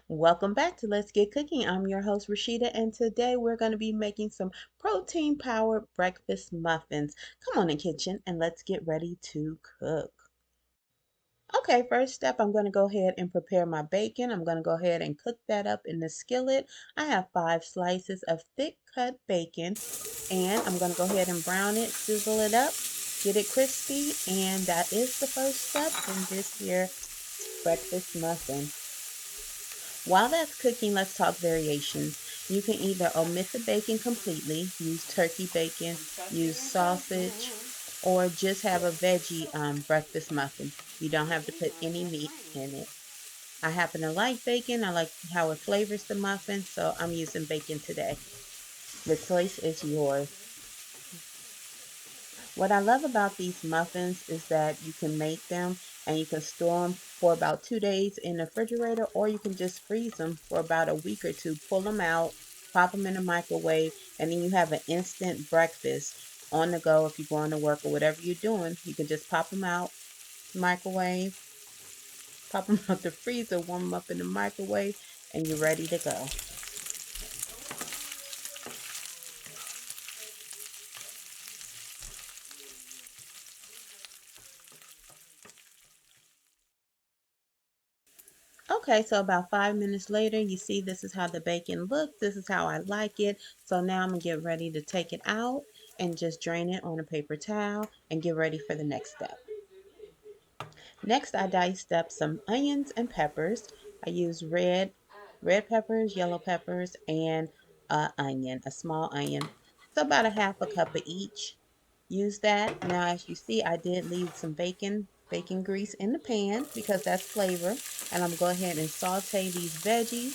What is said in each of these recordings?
Welcome back to Let's Get Cooking. I'm your host Rashida, and today we're going to be making some protein powered breakfast muffins. Come on in the kitchen and let's get ready to cook. Okay, first step, I'm going to go ahead and prepare my bacon. I'm going to go ahead and cook that up in the skillet. I have 5 slices of thick cut bacon, and I'm going to go ahead and brown it, sizzle it up, get it crispy, and that is the first step in this here breakfast muffin. While that's cooking, let's talk variations. You can either omit the bacon completely, use turkey bacon, use sausage, or just have a veggie breakfast muffin. You don't have to put any meat in it. I happen to like bacon. I like how it flavors the muffin, so I'm using bacon today. The choice is yours. What I love about these muffins is that you can make them and you can store them for about 2 days in the refrigerator, or you can just freeze them for about a week or two. Pull them out, pop them in the microwave, and then you have an instant breakfast on the go if you're going to work or whatever you're doing. You can just pop them out, microwave, pop them out the freezer, warm them up in the microwave, and you're ready to go. Okay, so about 5 minutes later, you see this is how the bacon looks. This is how I like it. So now I'm going to get ready to take it out and just drain it on a paper towel and get ready for the next step. Next, I diced up some onions and peppers. I used red peppers, yellow peppers, and onion, a small onion. So about a half a cup of each. Use that. Now, as you see, I did leave some bacon grease in the pan because that's flavor. And I'm going to go ahead and saute these veggies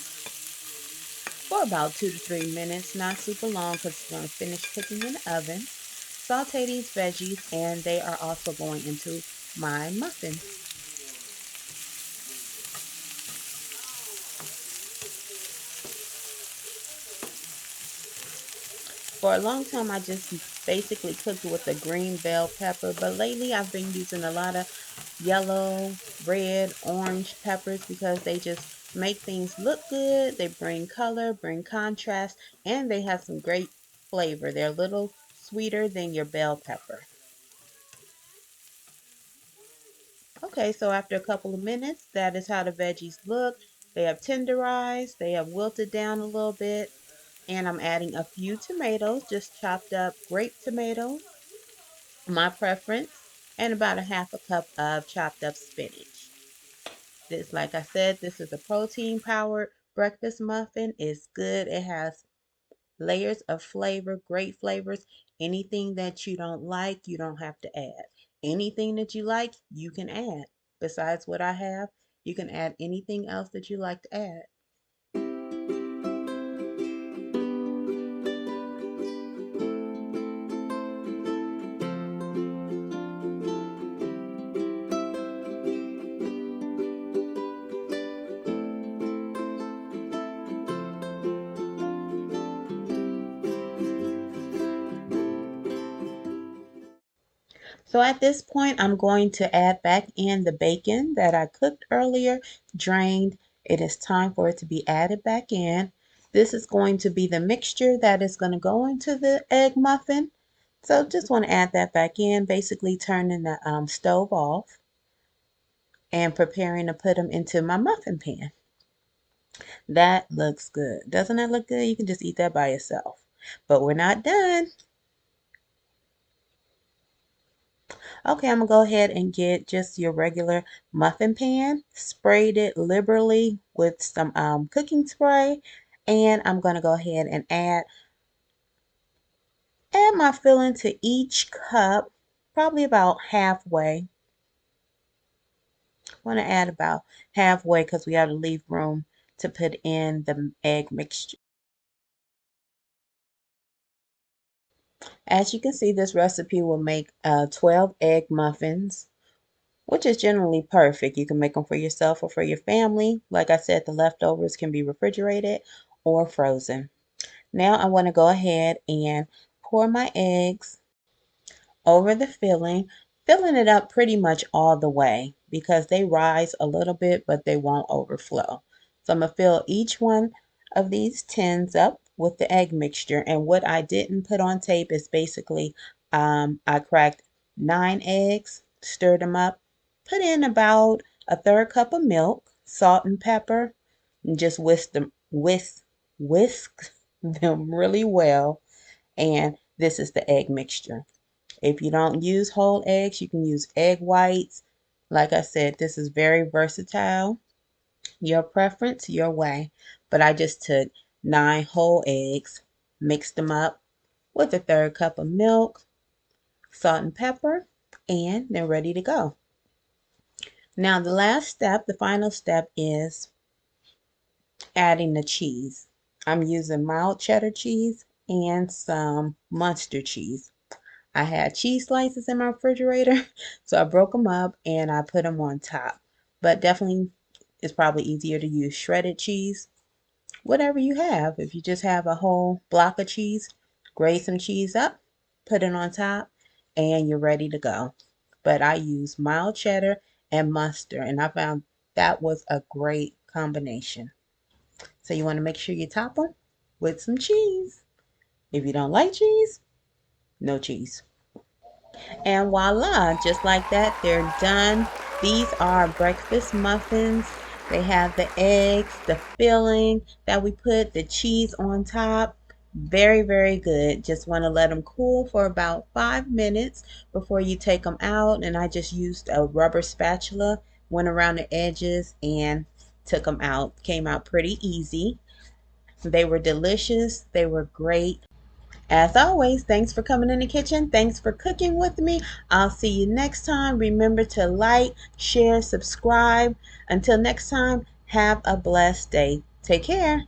for about 2 to 3 minutes, not super long because it's going to finish cooking in the oven. Saute these veggies, and they are also going into my muffin. For a long time, I just basically cooked with a green bell pepper, but lately I've been using a lot of yellow, red, orange peppers because they just make things look good. They bring color, bring contrast, and they have some great flavor. They're a little sweeter than your bell pepper. Okay, so after a couple of minutes, that is how the veggies look. They have tenderized, they have wilted down a little bit, and I'm adding a few tomatoes, just chopped up grape tomatoes, my preference, and about a half a cup of chopped up spinach. This, like I said, this is a protein powered breakfast muffin. It's good. It has layers of flavor, great flavors. Anything that you don't like, you don't have to add. Anything that you like, you can add. Besides what I have, you can add anything else that you like to add. So at this point, I'm going to add back in the bacon that I cooked earlier, drained. It is time for it to be added back in. This is going to be the mixture that is going to go into the egg muffin. So just want to add that back in, basically turning the stove off and preparing to put them into my muffin pan. That looks good. Doesn't that look good? You can just eat that by itself. But we're not done. Okay, I'm gonna go ahead and get just your regular muffin pan, sprayed it liberally with some cooking spray, and I'm gonna go ahead and add my filling to each cup, probably about halfway. I want to add about halfway because we have to leave room to put in the egg mixture. As you can see, this recipe will make 12 egg muffins, which is generally perfect. You can make them for yourself or for your family. Like I said, the leftovers can be refrigerated or frozen. Now I want to go ahead and pour my eggs over the filling, filling it up pretty much all the way because they rise a little bit, but they won't overflow. So I'm going to fill each one of these tins up with the egg mixture. And what I didn't put on tape is basically I cracked 9 eggs, stirred them up, put in about a third cup of milk, salt and pepper, and just whisk them really well. And this is the egg mixture. If you don't use whole eggs, you can use egg whites. Like I said, this is very versatile. Your preference, your way. But I just took 9 whole eggs, mixed them up with a third cup of milk, salt and pepper, and they're ready to go. Now the last step, the final step is adding the cheese. I'm using mild cheddar cheese and some Munster cheese. I had cheese slices in my refrigerator, so I broke them up and I put them on top. But definitely it's probably easier to use shredded cheese. Whatever you have. If you just have a whole block of cheese, grate some cheese up, put it on top, and you're ready to go. But I use mild cheddar and mustard, and I found that was a great combination. So you want to make sure you top them with some cheese. If you don't like cheese, no cheese. And voila, just like that, they're done. These are breakfast muffins. They have the eggs, the filling that we put, the cheese on top. Very, very good. Just want to let them cool for about 5 minutes before you take them out. And I just used a rubber spatula, went around the edges and took them out. Came out pretty easy. They were delicious. They were great. As always, thanks for coming in the kitchen. Thanks for cooking with me. I'll see you next time. Remember to like, share, subscribe. Until next time, have a blessed day. Take care.